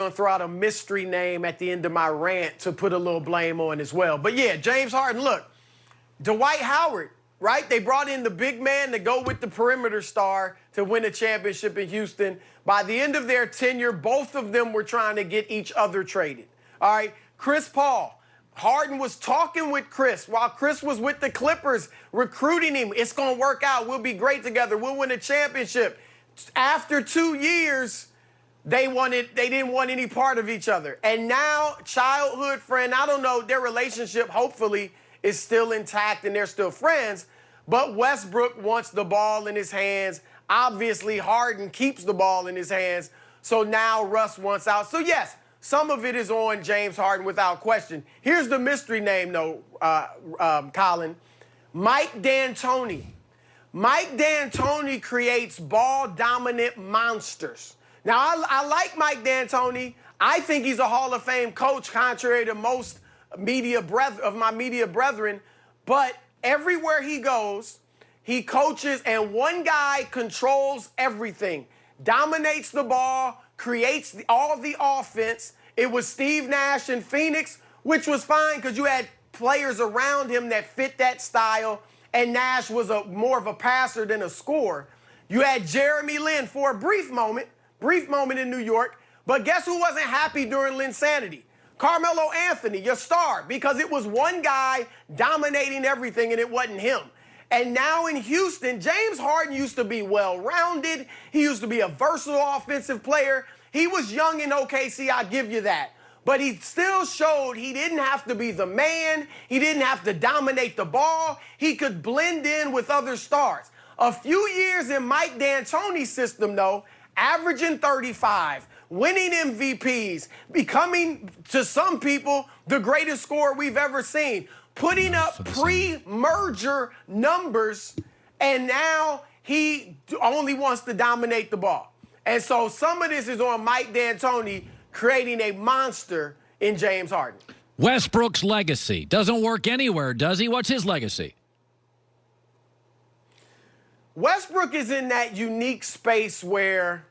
going to throw out a mystery name at the end of my rant to put a little blame on as well. But yeah, James Harden, look, Dwight Howard, right? They brought in the big man to go with the perimeter star to win a championship in Houston. By the end of their tenure, both of them were trying to get each other traded. All right, Chris Paul. Harden was talking with Chris while Chris was with the Clippers, recruiting him. It's going to work out. We'll be great together. We'll win a championship. After 2 years, they didn't want any part of each other. And now, childhood friend, I don't know, their relationship hopefully is still intact and they're still friends. But Westbrook wants the ball in his hands. Obviously, Harden keeps the ball in his hands. So now Russ wants out. So yes, some of it is on James Harden without question. Here's the mystery name, though, Colin. Mike D'Antoni. Mike D'Antoni creates ball-dominant monsters. Now, I like Mike D'Antoni. I think he's a Hall of Fame coach, contrary to most of my media brethren. But everywhere he goes, he coaches, and one guy controls everything, dominates the ball, creates all the offense. It was Steve Nash in Phoenix, which was fine because you had players around him that fit that style, and Nash was more of a passer than a scorer. You had Jeremy Lin for a brief moment in New York, but guess who wasn't happy during Linsanity? Carmelo Anthony, your star, because it was one guy dominating everything and it wasn't him. And now in Houston, James Harden used to be well-rounded. He used to be a versatile offensive player. He was young in OKC, I'll give you that. But he still showed he didn't have to be the man. He didn't have to dominate the ball. He could blend in with other stars. A few years in Mike D'Antoni's system, though, averaging 35, winning MVPs, becoming, to some people, the greatest scorer we've ever seen, putting up pre-merger numbers, and now he only wants to dominate the ball. And so some of this is on Mike D'Antoni creating a monster in James Harden. Westbrook's legacy doesn't work anywhere, does he? What's his legacy? Westbrook is in that unique space where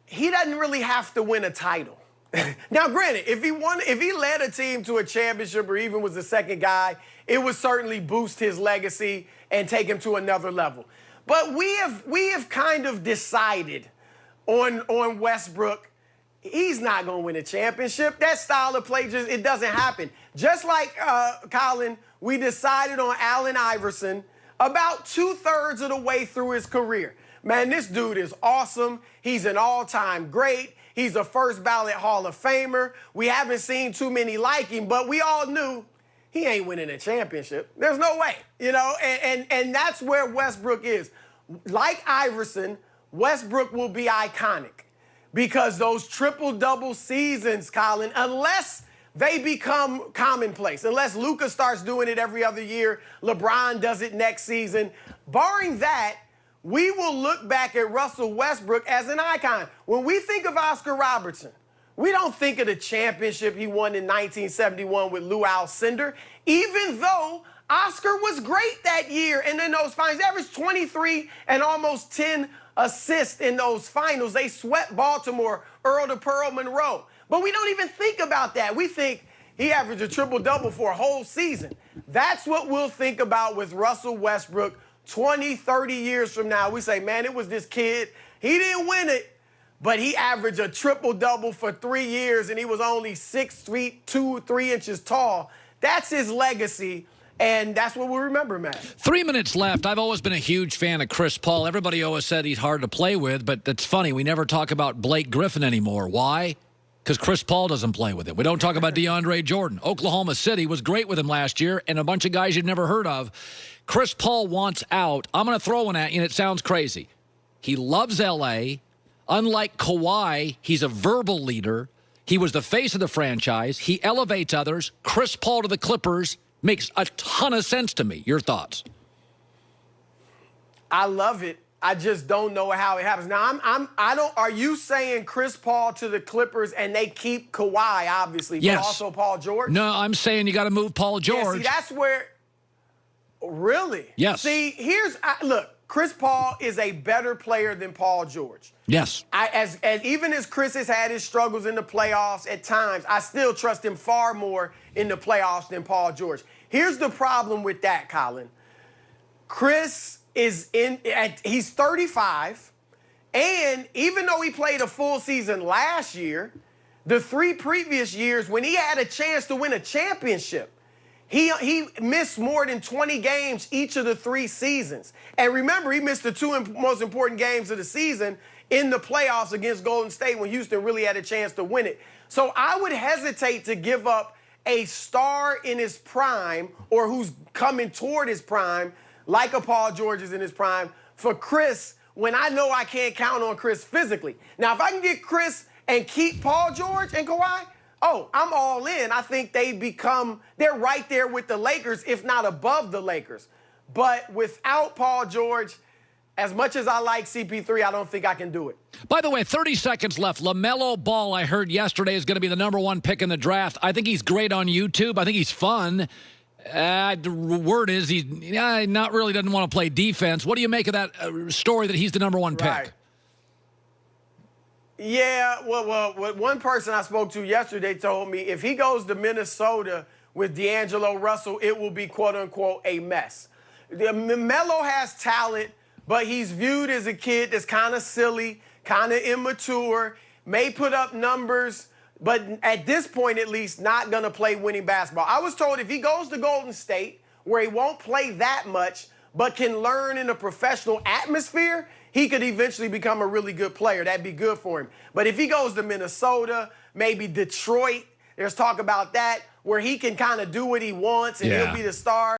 he doesn't really have to win a title. Now, granted, if he led a team to a championship or even was the second guy, it would certainly boost his legacy and take him to another level. But we have kind of decided on Westbrook, he's not going to win a championship. That style of play, it doesn't happen. Just like, Colin, we decided on Allen Iverson about 2/3 of the way through his career. Man, this dude is awesome. He's an all-time great. He's a first-ballot Hall of Famer. We haven't seen too many like him, but we all knew he ain't winning a championship. There's no way, you know, and that's where Westbrook is. Like Iverson, Westbrook will be iconic because those triple-double seasons, Colin, unless they become commonplace, unless Luka starts doing it every other year, LeBron does it next season, barring that, we will look back at Russell Westbrook as an icon. When we think of Oscar Robertson, we don't think of the championship he won in 1971 with Lou Alcindor, even though Oscar was great that year and in those finals. He averaged 23 and almost 10 assists in those finals. They swept Baltimore, Earl to Pearl Monroe. But we don't even think about that. We think he averaged a triple-double for a whole season. That's what we'll think about with Russell Westbrook 20, 30 years from now. We say, man, it was this kid. He didn't win it, but he averaged a triple-double for 3 years, and he was only 6 feet, 3 inches tall. That's his legacy, and that's what we remember, man. 3 minutes left. I've always been a huge fan of Chris Paul. Everybody always said he's hard to play with, but it's funny. We never talk about Blake Griffin anymore. Why? Because Chris Paul doesn't play with him. We don't talk about DeAndre Jordan. Oklahoma City was great with him last year, and a bunch of guys you'd never heard of. Chris Paul wants out. I'm going to throw one at you, and it sounds crazy. He loves L.A. Unlike Kawhi, he's a verbal leader. He was the face of the franchise. He elevates others. Chris Paul to the Clippers makes a ton of sense to me. Your thoughts? I love it. I just don't know how it happens. Now, are you saying Chris Paul to the Clippers and they keep Kawhi, obviously, yes, but also Paul George? No, I'm saying you got to move Paul George. Yeah, see, that's where, really? Yes. See, look, Chris Paul is a better player than Paul George. Yes. As even as Chris has had his struggles in the playoffs at times, I still trust him far more in the playoffs than Paul George. Here's the problem with that, Colin. Chris is he's 35, and even though he played a full season last year, the 3 previous years when he had a chance to win a championship, he missed more than 20 games each of the 3 seasons. And remember, he missed the 2 most important games of the season in the playoffs against Golden State when Houston really had a chance to win it. So I would hesitate to give up a star in his prime or who's coming toward his prime, like a Paul George is in his prime, for Chris when I know I can't count on Chris physically. Now, if I can get Chris and keep Paul George and Kawhi, oh, I'm all in. I think they're right there with the Lakers, if not above the Lakers. But without Paul George, as much as I like CP3, I don't think I can do it. By the way, 30 seconds left. LaMelo Ball, I heard yesterday, is going to be the #1 pick in the draft. I think he's great on YouTube. I think he's fun. The word is he not really doesn't want to play defense. What do you make of that story that he's the #1 pick? Right. Yeah, well, what one person I spoke to yesterday told me, if he goes to Minnesota with D'Angelo Russell, it will be, quote-unquote, a mess. Melo has talent, but he's viewed as a kid that's kind of silly, kind of immature, may put up numbers, but at this point, at least, not going to play winning basketball. I was told if he goes to Golden State, where he won't play that much, but can learn in a professional atmosphere, he could eventually become a really good player. That'd be good for him. But if he goes to Minnesota, maybe Detroit, there's talk about that, where he can kind of do what he wants and he'll be the star.